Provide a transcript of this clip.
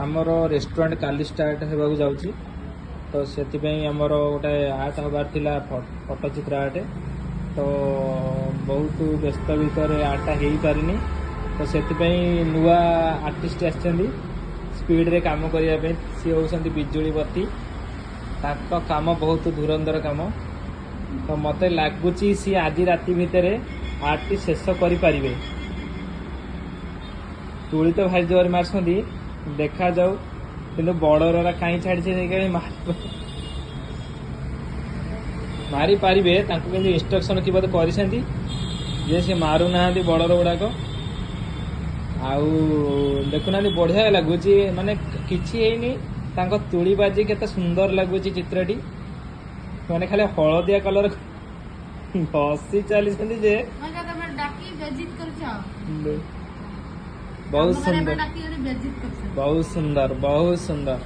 आमर रेस्टोरेंट काली स्टार्ट होगा जाऊँगी तो से आमर गोटे आर्ट हबार थिला फटोचित्र आर्ट तो बहुत व्यस्त भितर आर्टा हो पारिनी तो से नुआ आर्टिस्ट आसछन्ती स्पीड रे काम करने सी होती बिजुली बत्ती काम बहुत धुरंधर काम तो मत लगुच सी आज राति भितर आर्ट शेष करें तुली तो भाई जोर मार्चंती देखा जाऊ कि बड़र कहीं छाड़ी मारी पारे इंस्ट्रक्शन की बोध कर सी मारू ना बड़र गुड़ाक आउ देखुना बढ़िया लगुच माने कि तुली बाजी केते सुंदर लगुच चित्रटी मैंने खाली हलदिया कलर हसी चली जे बहुत सुंदर बहुत सुंदर बहुत सुंदर